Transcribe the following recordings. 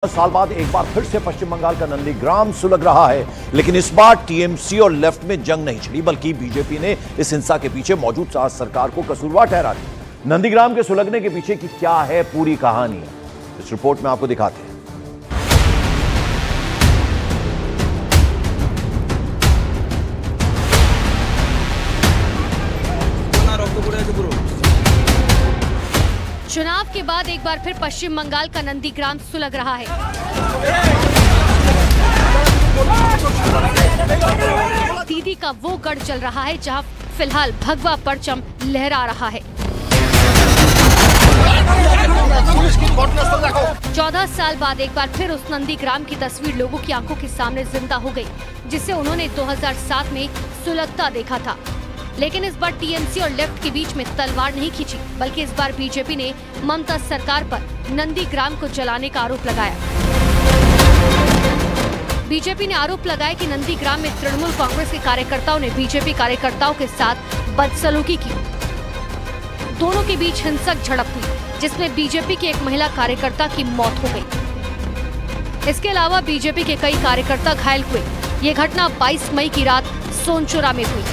साल बाद एक बार फिर से पश्चिम बंगाल का नंदीग्राम सुलग रहा है, लेकिन इस बार टीएमसी और लेफ्ट में जंग नहीं छिड़ी, बल्कि बीजेपी ने इस हिंसा के पीछे मौजूद सरकार को कसूरवार ठहरा दिया। नंदीग्राम के सुलगने के पीछे की क्या है पूरी कहानी, इस रिपोर्ट में आपको दिखाते हैं। चुनाव के बाद एक बार फिर पश्चिम बंगाल का नंदीग्राम सुलग रहा है। दीदी का वो गढ़ चल रहा है जहां फिलहाल भगवा परचम लहरा रहा है। 14 साल बाद एक बार फिर उस नंदीग्राम की तस्वीर लोगों की आंखों के सामने जिंदा हो गई, जिसे उन्होंने 2007 में सुलगता देखा था। लेकिन इस बार टीएमसी और लेफ्ट के बीच में तलवार नहीं खींची, बल्कि इस बार बीजेपी ने ममता सरकार पर नंदीग्राम को जलाने का आरोप लगाया। बीजेपी ने आरोप लगाया कि नंदीग्राम में तृणमूल कांग्रेस के कार्यकर्ताओं ने बीजेपी कार्यकर्ताओं के साथ बदसलूकी की। दोनों के बीच हिंसक झड़प हुई, जिसमें बीजेपी की एक महिला कार्यकर्ता की मौत हो गई। इसके अलावा बीजेपी के कई कार्यकर्ता घायल हुए। ये घटना 22 मई की रात सोनचुरा में हुई,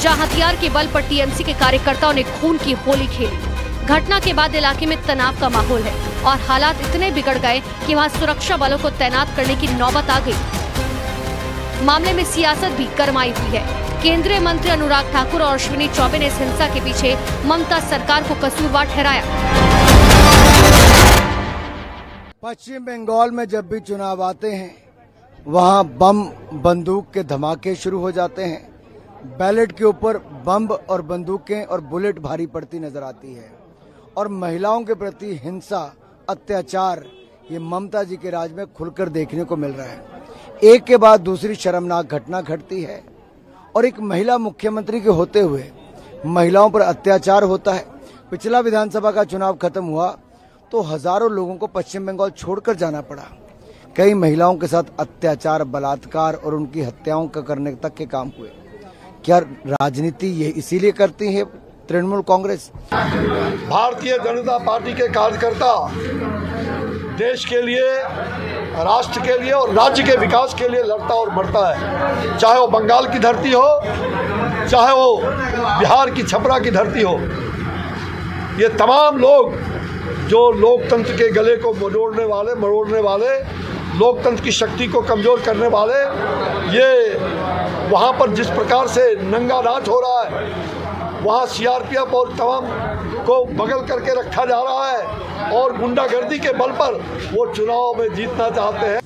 जहां हथियार के बल पर टीएमसी के कार्यकर्ताओं ने खून की होली खेली। घटना के बाद इलाके में तनाव का माहौल है और हालात इतने बिगड़ गए कि वहां सुरक्षा बलों को तैनात करने की नौबत आ गई। मामले में सियासत भी गरमाई हुई है। केंद्रीय मंत्री अनुराग ठाकुर और अश्विनी चौबे ने इस हिंसा के पीछे ममता सरकार को कसूरवार ठहराया। पश्चिम बंगाल में जब भी चुनाव आते हैं, वहां बम बंदूक के धमाके शुरू हो जाते हैं। बैलेट के ऊपर बम और बंदूकें और बुलेट भारी पड़ती नजर आती है और महिलाओं के प्रति हिंसा, अत्याचार ये ममता जी के राज में खुलकर देखने को मिल रहा है। एक के बाद दूसरी शर्मनाक घटना घटती है और एक महिला मुख्यमंत्री के होते हुए महिलाओं पर अत्याचार होता है। पिछला विधानसभा का चुनाव खत्म हुआ तो हजारों लोगों को पश्चिम बंगाल छोड़कर जाना पड़ा। कई महिलाओं के साथ अत्याचार, बलात्कार और उनकी हत्याओं का करने तक के काम हुए। क्या राजनीति ये इसीलिए करती है तृणमूल कांग्रेस? भारतीय जनता पार्टी के कार्यकर्ता देश के लिए, राष्ट्र के लिए और राज्य के विकास के लिए लड़ता और मरता है। चाहे वो बंगाल की धरती हो, चाहे वो बिहार की छपरा की धरती हो। ये तमाम लोग जो लोकतंत्र के गले को मरोड़ने वाले, लोकतंत्र की शक्ति को कमजोर करने वाले, ये वहाँ पर जिस प्रकार से नंगा नाच हो रहा है, वहाँ सीआरपीएफ और तमाम को बगल करके रखा जा रहा है और गुंडागर्दी के बल पर वो चुनाव में जीतना चाहते हैं।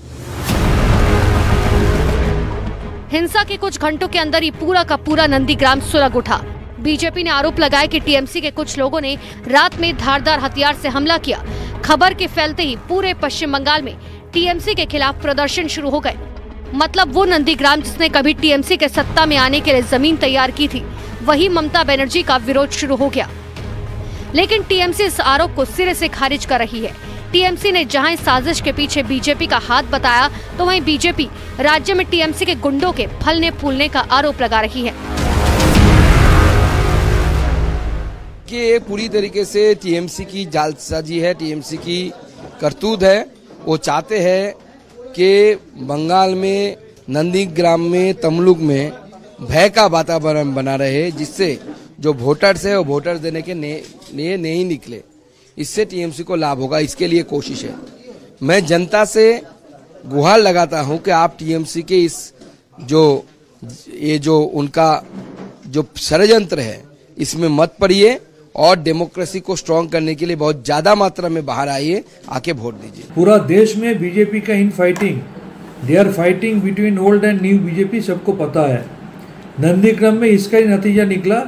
हिंसा के कुछ घंटों के अंदर ही पूरा का पूरा नंदीग्राम सुलग उठा। बीजेपी ने आरोप लगाया कि टीएमसी के कुछ लोगों ने रात में धारदार हथियार से हमला किया। खबर के फैलते ही पूरे पश्चिम बंगाल में टीएमसी के खिलाफ प्रदर्शन शुरू हो गए। मतलब वो नंदीग्राम जिसने कभी टीएमसी के सत्ता में आने के लिए जमीन तैयार की थी, वही ममता बनर्जी का विरोध शुरू हो गया। लेकिन टीएमसी इस आरोप को सिरे से खारिज कर रही है। टीएमसी ने जहां इस साजिश के पीछे बीजेपी का हाथ बताया, तो वहीं बीजेपी राज्य में टीएमसी के गुंडों के फलने फूलने का आरोप लगा रही है। कि ये पूरी तरीके से टीएमसी की जालसाजी है, टीएमसी की करतूत है। वो चाहते हैं कि बंगाल में, नंदीग्राम में, तमलुक में भय का वातावरण बना रहे, जिससे जो वोटर्स है वो वोटर्स देने के लिए नहीं निकले। इससे टीएमसी को लाभ होगा, इसके लिए कोशिश है। मैं जनता से गुहार लगाता हूं कि आप टीएमसी के इस जो उनका जो षड्यंत्र है, इसमें मत पड़िए और डेमोक्रेसी को स्ट्रांग करने के लिए बहुत ज्यादा मात्रा में बाहर आइए, आके वोट दीजिए। पूरा देश में बीजेपी का infighting, they are fighting between old and new BJP, सबको पता है। नंदीग्राम में इसका ही नतीजा निकला,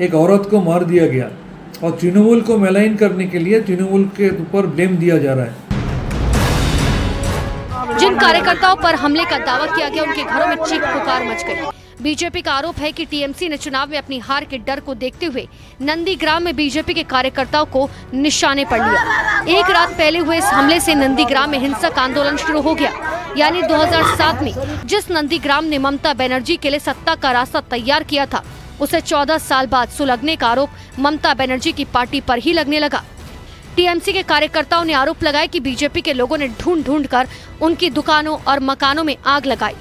एक औरत को मार दिया गया और तृणमूल को मेलाइन करने के लिए तृणमूल के ऊपर ब्लेम दिया जा रहा है। जिन कार्यकर्ताओं पर हमले का दावा किया गया, उनके घरों में चीख पुकार मच गई। बीजेपी का आरोप है कि टीएमसी ने चुनाव में अपनी हार के डर को देखते हुए नंदीग्राम में बीजेपी के कार्यकर्ताओं को निशाने पर लिया। एक रात पहले हुए इस हमले से नंदीग्राम में हिंसक आंदोलन शुरू हो गया। यानी 2007 में जिस नंदीग्राम ने ममता बनर्जी के लिए सत्ता का रास्ता तैयार किया था, उसे 14 साल बाद सुलगने का आरोप ममता बनर्जी की पार्टी पर ही लगने लगा। टीएमसी के कार्यकर्ताओं ने आरोप लगाया कि बीजेपी के लोगों ने ढूंढ कर उनकी दुकानों और मकानों में आग लगाई।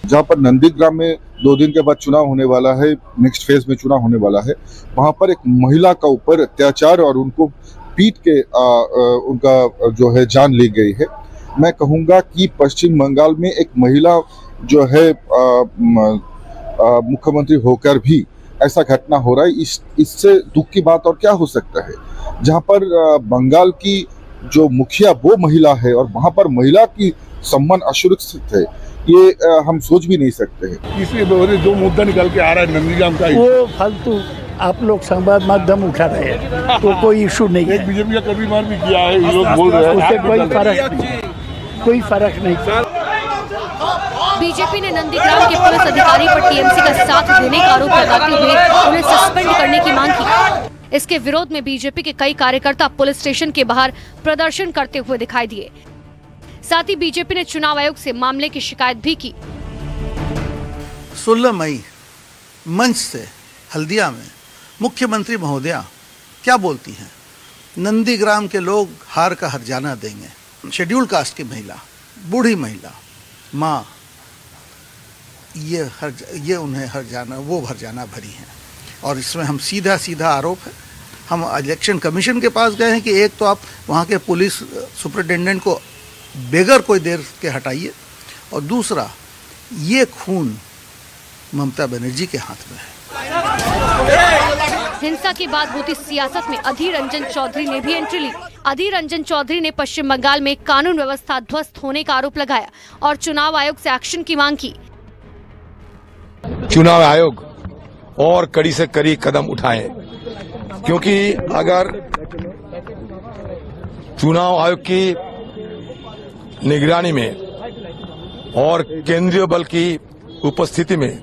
जहाँ पर नंदीग्राम में 2 दिन के बाद चुनाव होने वाला है, नेक्स्ट फेज में चुनाव होने वाला है, वहाँ पर एक महिला का ऊपर अत्याचार और उनको पीट के उनका जो है जान ली गई है। मैं कहूँगा कि पश्चिम बंगाल में एक महिला जो है मुख्यमंत्री होकर भी ऐसा घटना हो रहा है, इससे दुख की बात और क्या हो सकता है। जहाँ पर बंगाल की जो मुखिया वो महिला है और वहाँ पर महिला की सम्मान असुरक्षित है, ये हम सोच भी नहीं सकते हैं। इसलिए जो मुद्दा निकल के आ रहा है नंदीग्राम का, वो फालतू आप लोग संवाद माध्यम उठा रहे हैं, तो कोई इशू नहीं है। बीजेपी का कभी मार भी किया है, ये लोग बोल रहे हैं, उससे कोई फर्क नहीं। बीजेपी ने नंदीग्राम के पुलिस अधिकारी पर टीएमसी का साथ देने का आरोप लगाते हुए उन्हें सस्पेंड करने की मांग की। इसके विरोध में बीजेपी के कई कार्यकर्ता पुलिस स्टेशन के बाहर प्रदर्शन करते हुए दिखाई दिए। साथ ही बीजेपी ने चुनाव आयोग से मामले की शिकायत भी की। 16 मई मंच से हल्दिया में मुख्यमंत्री महोदया क्या बोलती हैं? नंदीग्राम के लोग हार का हर्जाना देंगे। शेड्यूल कास्ट की महिला, बूढ़ी महिला, माँ, ये उन्हें हर्जाना भरी हैं। और इसमें हम सीधा आरोप है, हम इलेक्शन कमीशन के पास गए हैं कि एक तो आप वहाँ के पुलिस सुपरिटेंडेंट को बेगर कोई देर के हटाइए, और दूसरा ये खून ममता बनर्जी के हाथ में है। हिंसा के बाद होती सियासत में अधीर रंजन चौधरी ने भी एंट्री ली। अधीर रंजन चौधरी ने पश्चिम बंगाल में कानून व्यवस्था ध्वस्त होने का आरोप लगाया और चुनाव आयोग से एक्शन की मांग की। चुनाव आयोग और कड़ी से कड़ी कदम उठाए, क्योंकि अगर चुनाव आयोग की निगरानी में और केंद्रीय बल की उपस्थिति में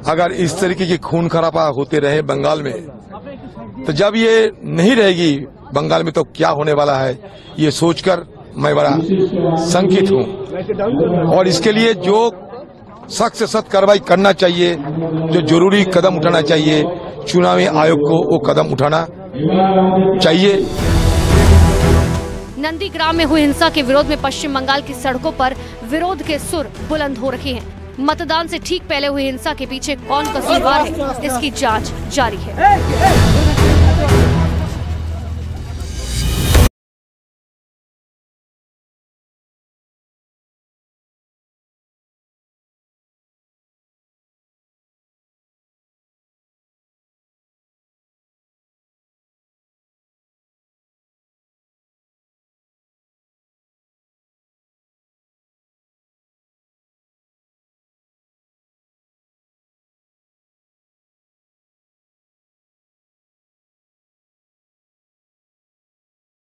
अगर इस तरीके की खून खराबा होते रहे बंगाल में, तो जब ये नहीं रहेगी बंगाल में तो क्या होने वाला है, ये सोचकर मैं बड़ा शंकित हूं। और इसके लिए जो सख्त से सख्त कार्रवाई करना चाहिए, जो जरूरी कदम उठाना चाहिए, चुनावी आयोग को वो कदम उठाना चाहिए। नंदीग्राम में हुई हिंसा के विरोध में पश्चिम बंगाल की सड़कों पर विरोध के सुर बुलंद हो रहे हैं। मतदान से ठीक पहले हुई हिंसा के पीछे कौन कसूरवार है, इसकी जांच जारी है।